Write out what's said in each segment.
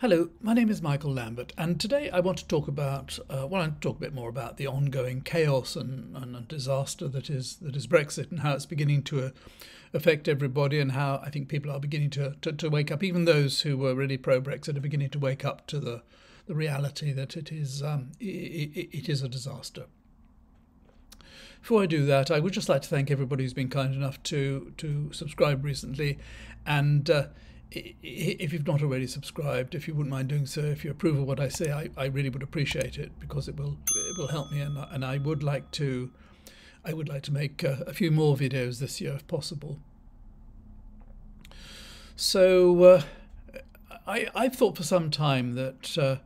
Hello, my name is Michael Lambert, and today I want to talk about, I want to talk a bit more about the ongoing chaos and disaster that is Brexit, and how it's beginning to affect everybody, and how I think people are beginning to wake up. Even those who were really pro-Brexit are beginning to wake up to the reality that it is a disaster. Before I do that, I would just like to thank everybody who's been kind enough to subscribe recently, and if you've not already subscribed, if you wouldn't mind doing so, if you approve of what I say, I really would appreciate it, because it will help me, and I would like to make a few more videos this year if possible. So I've thought for some time that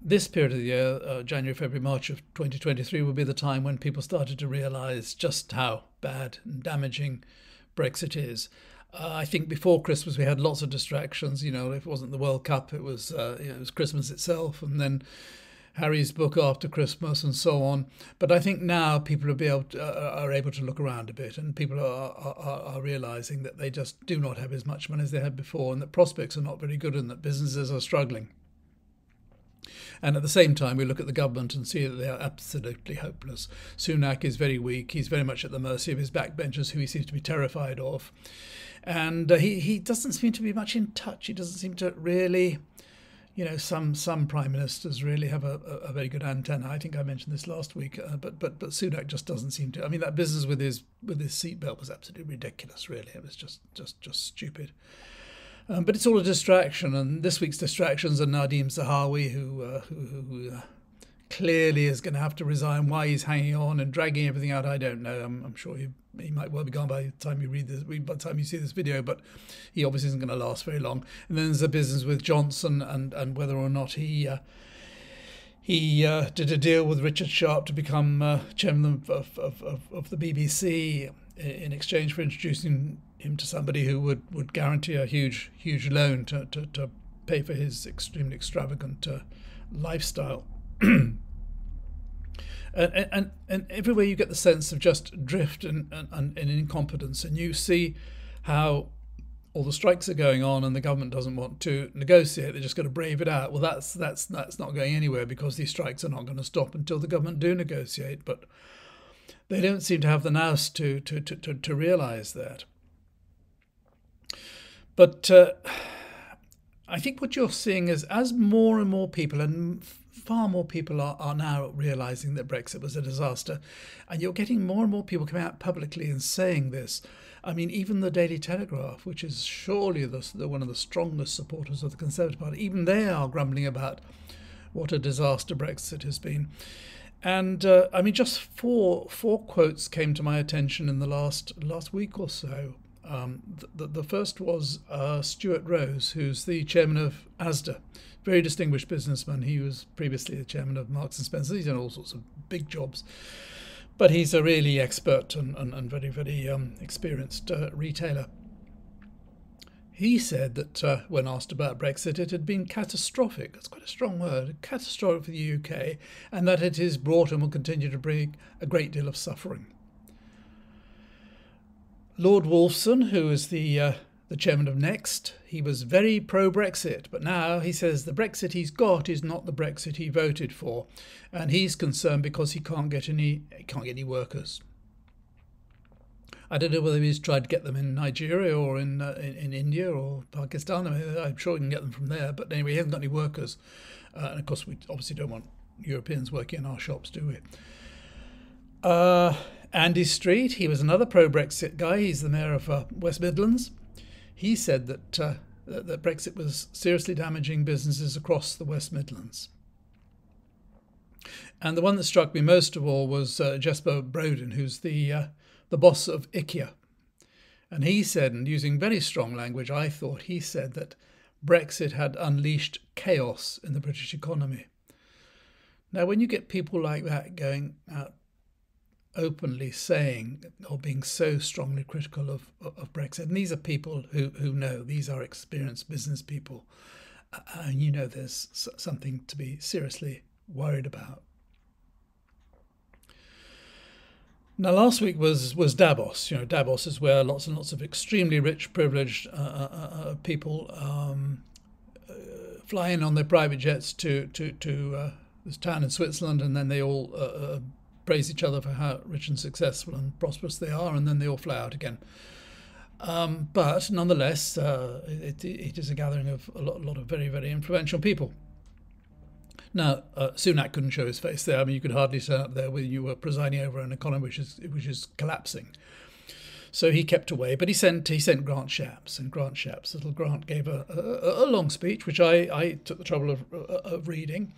this period of the year, January, February, March of 2023, would be the time when people started to realise just how bad and damaging Brexit is. I think before Christmas we had lots of distractions. If it wasn't the World Cup, it was it was Christmas itself, and then Harry's book after Christmas, and so on. But I think now people are able to look around a bit, and people are realising that they just do not have as much money as they had before, and that prospects are not very good, and that businesses are struggling. And at the same time, we look at the government and see that they are absolutely hopeless. Sunak is very weak. He's very much at the mercy of his backbenchers, who he seems to be terrified of. And he doesn't seem to be much in touch. He doesn't seem to really, some prime ministers really have a very good antenna. I think I mentioned this last week, but Sunak just doesn't seem to. I mean, that business with his seatbelt was absolutely ridiculous. Really, it was just stupid. But it's all a distraction, and this week's distractions are Nadeem Zahawi, who clearly is going to have to resign. Why he's hanging on and dragging everything out, I don't know. I'm sure he might well be gone by the time you by the time you see this video, but he obviously isn't going to last very long. And then there's a business with Johnson and whether or not he did a deal with Richard Sharp to become chairman of the BBC in exchange for introducing him to somebody who would guarantee a huge loan to pay for his extremely extravagant lifestyle. And everywhere you get the sense of just drift and incompetence, and you see how all the strikes are going on and the government doesn't want to negotiate. They're just going to brave it out. Well, that's not going anywhere, because these strikes are not going to stop until the government do negotiate. But they don't seem to have the nous to realise that. But I think what you're seeing is, as more and more people, and far more people are now realising that Brexit was a disaster, and you're getting more and more people coming out publicly and saying this. I mean, even the Daily Telegraph, which is surely one of the strongest supporters of the Conservative Party, even they are grumbling about what a disaster Brexit has been. And I mean, just four quotes came to my attention in the last week or so. The first was Stuart Rose, who's the chairman of ASDA, very distinguished businessman. He was previously the chairman of Marks and Spencer. He's done all sorts of big jobs, but he's a really expert and very, very experienced retailer. He said that when asked about Brexit, it had been catastrophic. That's quite a strong word, catastrophic for the UK, and that it has brought and will continue to bring a great deal of suffering. Lord Wolfson, who is the chairman of Next, he was very pro-Brexit, but now he says the Brexit he's got is not the Brexit he voted for, and he's concerned because he can't get any workers. I don't know whether he's tried to get them in Nigeria or in India or Pakistan. I mean, I'm sure he can get them from there, but anyway, he hasn't got any workers, and of course we obviously don't want Europeans working in our shops, do we? Andy Street, he was another pro-Brexit guy. He's the mayor of West Midlands. He said that Brexit was seriously damaging businesses across the West Midlands. And the one that struck me most of all was Jesper Brodin, who's the boss of IKEA. And he said, and using very strong language, I thought, he said that Brexit had unleashed chaos in the British economy. Now, when you get people like that going out openly saying or being so strongly critical of Brexit, and these are people who know, these are experienced business people, and there's something to be seriously worried about. Now, last week was Davos. Davos is where lots and lots of extremely rich, privileged people fly in on their private jets to this town in Switzerland, and then they all praise each other for how rich and successful and prosperous they are, and then they all fly out again. But nonetheless, it is a gathering of a lot of very, very influential people. Now, Sunak couldn't show his face there. I mean, you could hardly turn up there when you were presiding over an economy which is collapsing. So he kept away, but he sent Grant Shapps, and little Grant gave a long speech, which I took the trouble of reading.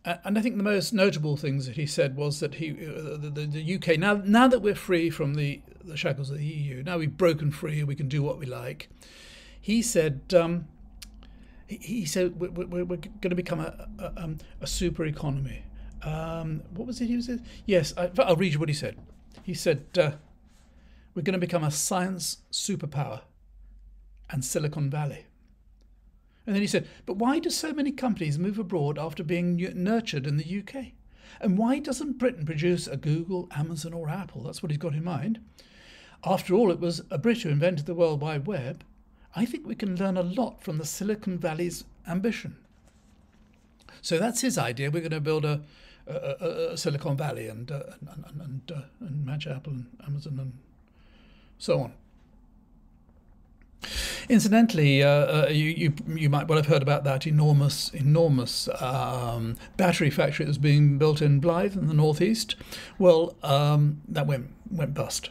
And I think the most notable things that he said was that the UK, now that we're free from the shackles of the EU, now we've broken free, we can do what we like. He said we're going to become a super economy. What was it he said? Yes, I'll read you what he said. He said we're going to become a science superpower and Silicon Valley. And then he said, but why do so many companies move abroad after being nurtured in the UK? And why doesn't Britain produce a Google, Amazon or Apple? That's what he's got in mind. After all, it was a Brit who invented the World Wide Web. I think we can learn a lot from the Silicon Valley's ambition. So that's his idea. We're going to build a Silicon Valley and match Apple and Amazon and so on. Incidentally, you might well have heard about that enormous battery factory that's being built in Blyth in the northeast. Well, that went bust.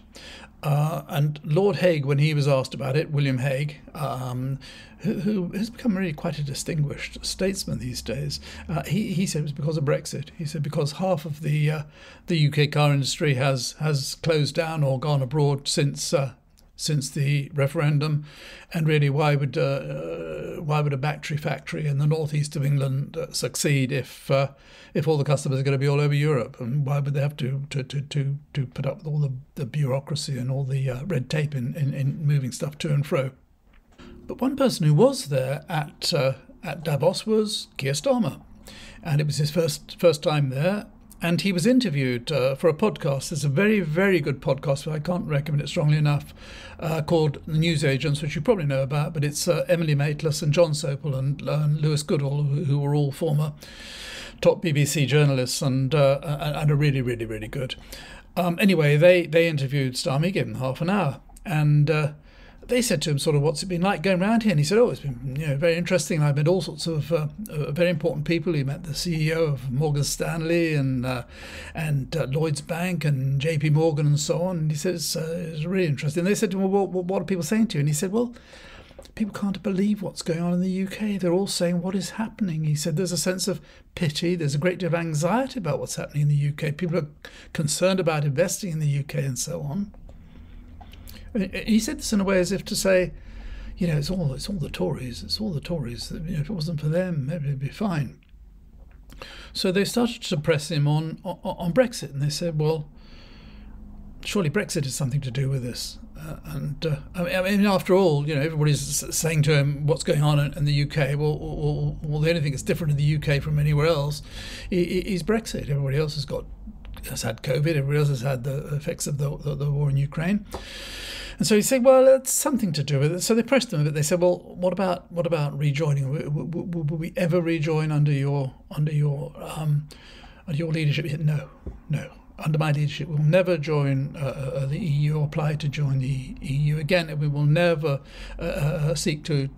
And Lord Hague, when he was asked about it, William Hague, who has become really quite a distinguished statesman these days, he said it was because of Brexit. He said because half of the UK car industry has closed down or gone abroad since the referendum, and really why would a battery factory in the northeast of England succeed if all the customers are going to be all over Europe, and why would they have to put up with all the bureaucracy and all the red tape in moving stuff to and fro? But one person who was there at Davos was Keir Starmer, and it was his first time there. And he was interviewed for a podcast. There's a very, very good podcast, but I can't recommend it strongly enough, called The News Agents, which you probably know about, but it's Emily Maitlis and John Sopel and Lewis Goodall, who were all former top BBC journalists and are really, really, really good. Anyway, they interviewed Starmer, gave him half an hour, and they said to him sort of, what's it been like going around here? And he said, oh, it's been very interesting. I've met all sorts of very important people. He met the CEO of Morgan Stanley and Lloyd's Bank and JP Morgan and so on. And he says, it's really interesting. And they said to him, well, what are people saying to you? And he said, well, people can't believe what's going on in the UK. They're all saying, what is happening? He said, there's a sense of pity. There's a great deal of anxiety about what's happening in the UK. People are concerned about investing in the UK and so on. He said this in a way as if to say, it's all the Tories. It's all the Tories. If it wasn't for them, maybe it'd be fine. So they started to press him on Brexit, and they said, well, surely Brexit has something to do with this. I mean, after all, everybody's saying to him what's going on in the UK. Well, the only thing that's different in the UK from anywhere else is Brexit. Everybody else has had COVID. Everybody else has had the effects of the war in Ukraine. And so he said, well, it's something to do with it. So they pressed him a bit. They said, well, what about rejoining? Will we ever rejoin under your leadership? He said, no. Under my leadership, we'll never join the EU or apply to join the EU again. And we will never seek to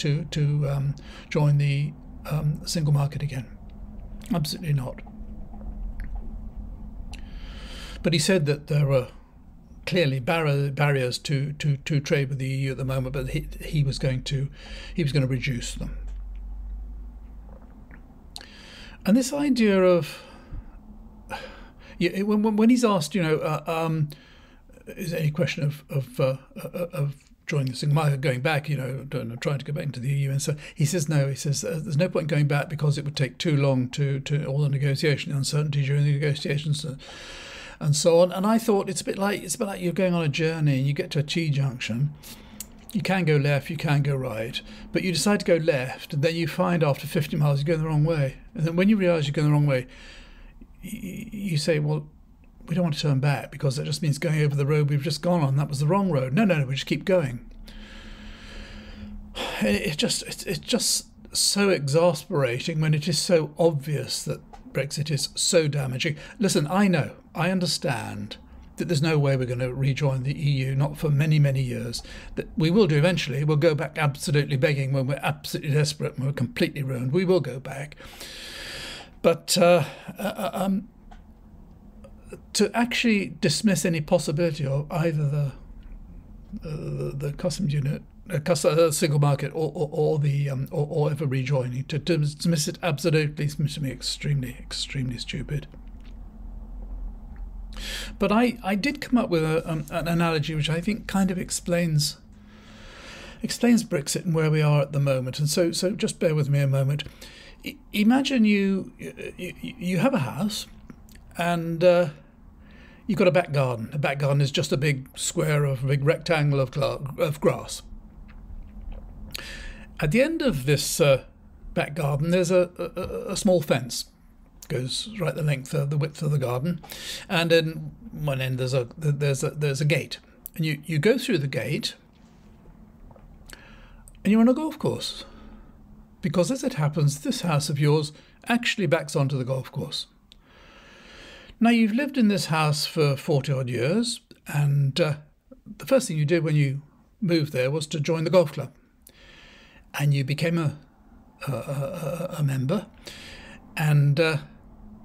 join the single market again. Absolutely not. But he said that there are clearly barriers to trade with the EU at the moment, but he was going to reduce them. And this idea of when he's asked, is there any question of joining the single market, going back, trying to go back into the EU, and so he says no. He says there's no point going back because it would take too long to all the negotiation, uncertainty during the negotiations. And so on. And I thought it's a bit like you're going on a journey and you get to a T-junction. You can go left, you can go right, but you decide to go left, and then you find after 50 miles you're going the wrong way. And then when you realise you're going the wrong way, you say, well, we don't want to turn back because that just means going over the road we've just gone on. That was the wrong road. No, we just keep going. It's just so exasperating when it is so obvious that Brexit is so damaging. Listen, I understand that there's no way we're going to rejoin the EU, not for many, many years. That we will do eventually. We'll go back absolutely begging when we're absolutely desperate and we're completely ruined. We will go back. But to actually dismiss any possibility of either the customs unit, single market, or ever rejoining, to dismiss it absolutely seems to me extremely, extremely stupid. But I did come up with an analogy which I think kind of explains Brexit and where we are at the moment. And so just bear with me a moment. Imagine you have a house, and you've got a back garden. A back garden is just a big square of a big rectangle of grass. At the end of this back garden, there's a small fence. Goes right the length of the width of the garden, and in one end there's a gate, and you go through the gate, and you're on a golf course, because as it happens, this house of yours actually backs onto the golf course. Now, you've lived in this house for 40 odd years, and the first thing you did when you moved there was to join the golf club, and you became a member, and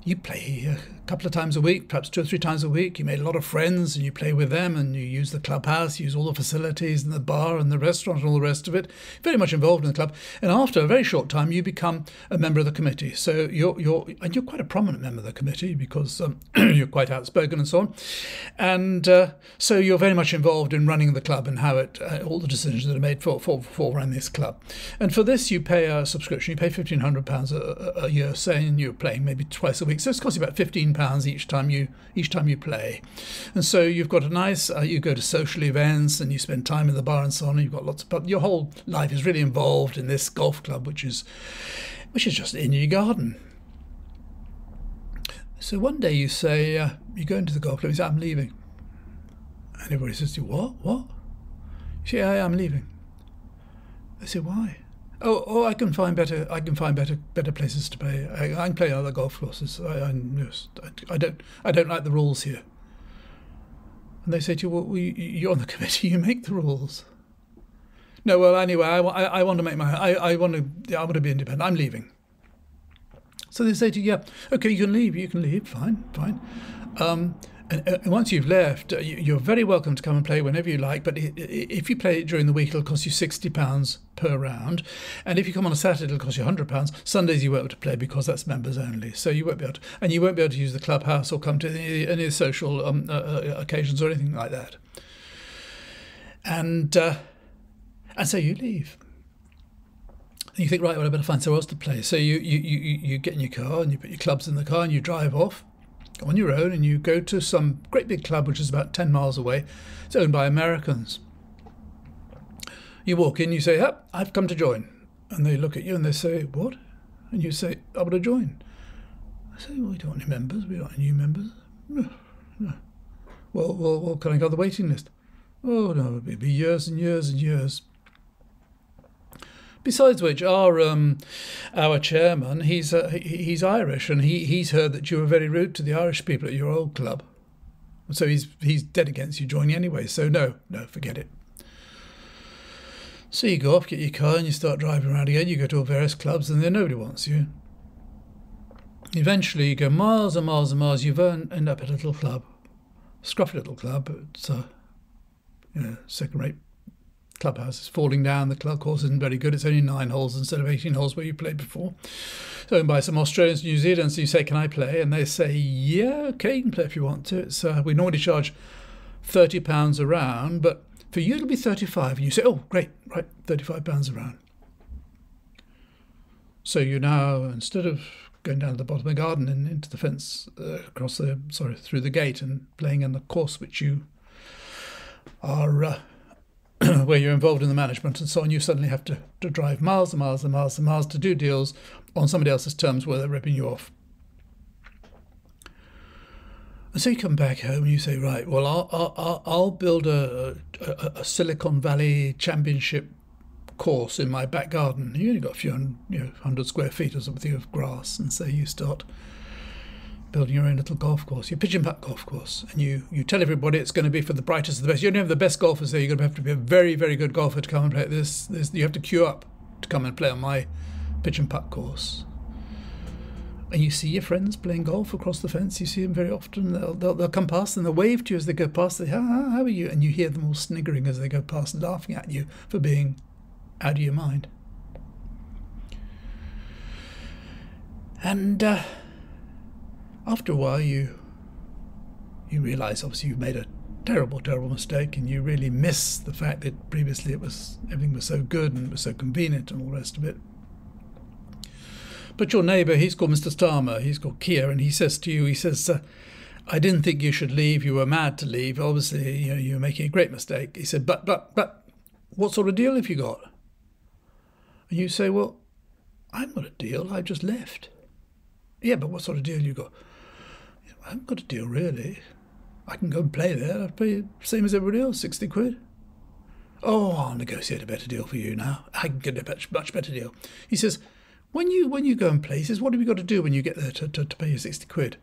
you play a couple of times a week, perhaps 2 or 3 times a week. You made a lot of friends, and you play with them, and you use the clubhouse, use all the facilities and the bar and the restaurant and all the rest of it. Very much involved in the club. And after a very short time, you become a member of the committee. So you're quite a prominent member of the committee, because you're quite outspoken and so on. And so you're very much involved in running the club and how all the decisions that are made for running this club. And for this, you pay a subscription. You pay £1,500 a year, saying you're playing maybe twice a week. So it's costing about £15 each time you play. And so you've got a nice, you go to social events and you spend time in the bar and so on, and you've got lots of, but your whole life is really involved in this golf club, which is just in your garden. So one day you say, you go into the golf club, you say, I'm leaving. And everybody says to you, what? You say, I'm leaving. They say, why? Oh, I can find better places to play. I can play other golf courses. I don't like the rules here. And they say to you, well, you're on the committee. You make the rules. No, well, anyway, I want to make I want to be independent. I'm leaving. So they say to you, yeah, okay, you can leave. Fine. And once you've left, you're very welcome to come and play whenever you like. But if you play it during the week, it'll cost you £60 per round. And if you come on a Saturday, it'll cost you £100. Sundays you won't be able to play because that's members only. So you won't be able to, and you won't be able to use the clubhouse or come to any social occasions or anything like that. And so you leave. And you think, right, well, I better find somewhere else to play. So you get in your car and you put your clubs in the car and you drive off on your own, and you go to some great big club which is about 10 miles away. It's owned by Americans. You walk in, you say, I've come to join. And they look at you and they say, what? And you say, I want to join. I say, well, we don't want any members. We don't want any new members. No. Well, can I go on the waiting list? Oh, no, it'll be years and years and years. Besides which, our chairman, he's Irish, and he's heard that you were very rude to the Irish people at your old club, so he's dead against you joining anyway. So no, forget it. So you go off, get your car, and you start driving around again. You go to all various clubs, and then nobody wants you. Eventually, you go miles and miles and miles. You end up at a little club, scruffy little club. It's second-rate. Clubhouse is falling down. The club course isn't very good. It's only 9 holes instead of 18 holes where you played before. So owned by some Australians and New Zealanders. So you say, can I play? And they say, yeah, okay, you can play if you want to. It's we normally charge £30 a round, but for you it'll be 35. And you say, oh, great, right, £35 a round. So you now, instead of going down to the bottom of the garden and into the fence, through the gate and playing in the course which you are where you're involved in the management and so on, you suddenly have to drive miles and miles and miles and miles to do deals on somebody else's terms where they're ripping you off. And so you come back home and you say, right, well, I'll build a Silicon Valley championship course in my back garden. You only got a few 100 square feet or something of grass, and so you start building your own little golf course, your pigeon putt golf course, and you tell everybody it's going to be for the brightest of the best. You don't have the best golfers there. You're going to have to be a very, very good golfer to come and play this. You have to queue up to come and play on my pigeon putt course. And you see your friends playing golf across the fence. You see them very often. They'll come past and they'll wave to you as they go past. They, how are you? And you hear them all sniggering as they go past, laughing at you for being out of your mind. And after a while, you realise obviously you've made a terrible, terrible mistake, and you really miss the fact that previously everything was so good and it was so convenient and all the rest of it. But your neighbour, he's called Mr. Starmer, he's called Keir, and he says to you, I didn't think you should leave, you were mad to leave, obviously, you were making a great mistake. He said, but, what sort of deal have you got? And you say, well, I've got a deal, I've just left. Yeah, but what sort of deal you got? I haven't got a deal, really. I can go and play there, I'll pay the same as everybody else, 60 quid. Oh, I'll negotiate a better deal for you now. I can get a much better deal. He says, When you go and play, he says, what have you got to do when you get there to pay your 60 quid?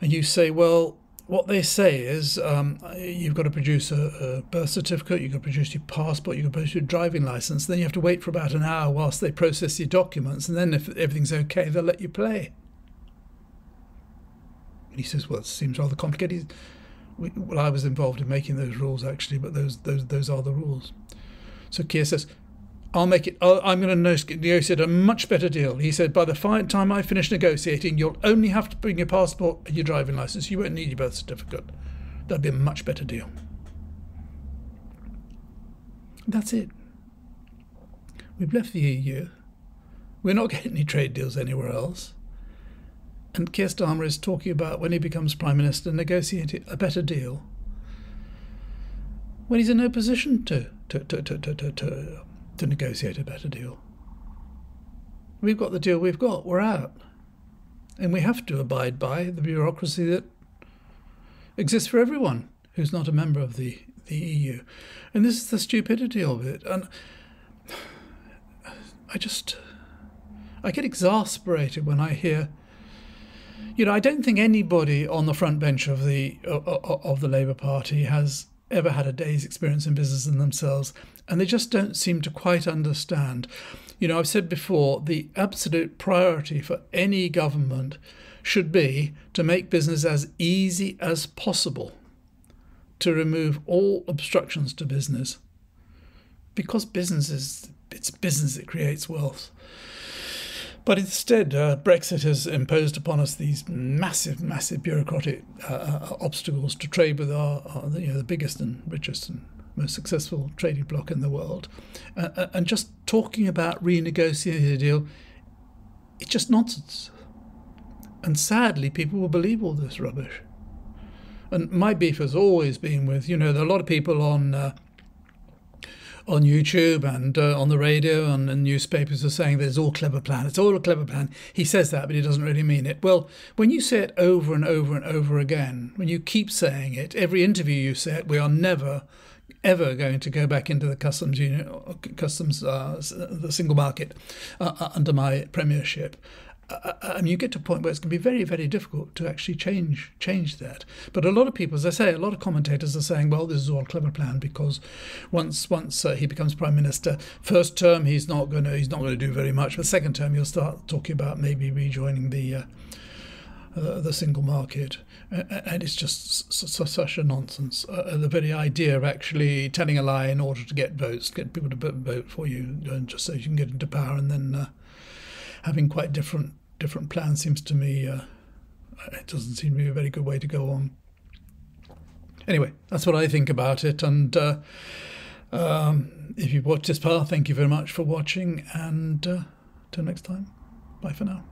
And you say, well, what they say is you've got to produce a birth certificate, you've got to produce your passport, you've got to produce your driving licence, then you have to wait for about an hour whilst they process your documents, and then if everything's okay, they'll let you play. And he says, well, it seems rather complicated. Well, I was involved in making those rules, actually, but those are the rules. So Keir says, I'm going to negotiate a much better deal. He said, by the time I finish negotiating, you'll only have to bring your passport and your driving licence. You won't need your birth certificate. That'll be a much better deal. That's it. We've left the EU. We're not getting any trade deals anywhere else. And Keir Starmer is talking about, when he becomes Prime Minister, negotiating a better deal when he's in no position to negotiate a better deal. We've got the deal we've got, we're out. And we have to abide by the bureaucracy that exists for everyone who's not a member of the EU. And this is the stupidity of it. And I get exasperated when I hear, I don't think anybody on the front bench of the Labour Party has ever had a day's experience in business in themselves, and they just don't seem to quite understand. I've said before, the absolute priority for any government should be to make business as easy as possible, to remove all obstructions to business, because it's business that creates wealth. But instead, Brexit has imposed upon us these massive, massive bureaucratic obstacles to trade with the biggest and richest and most successful trading bloc in the world. And just talking about renegotiating a deal, it's just nonsense. And sadly, people will believe all this rubbish. And my beef has always been with, there are a lot of people on YouTube and on the radio and in newspapers are saying there's all clever plan. It's all a clever plan. He says that, but he doesn't really mean it. Well, when you say it over and over and over again, when you keep saying it, every interview you say it, we are never, ever going to go back into the customs union, the single market under my premiership. You get to a point where it's going to be very, very difficult to actually change that. But a lot of people, as I say, a lot of commentators are saying, well, this is all a clever plan because once he becomes Prime Minister, first term he's not going to do very much, but second term he'll start talking about maybe rejoining the single market, and it's just such a nonsense. The very idea of actually telling a lie in order to get votes, get people to vote for you, just so you can get into power, and then having quite different plans seems to me, it doesn't seem to be a very good way to go on. Anyway, that's what I think about it. And if you've watched this far, thank you very much for watching. And till next time, bye for now.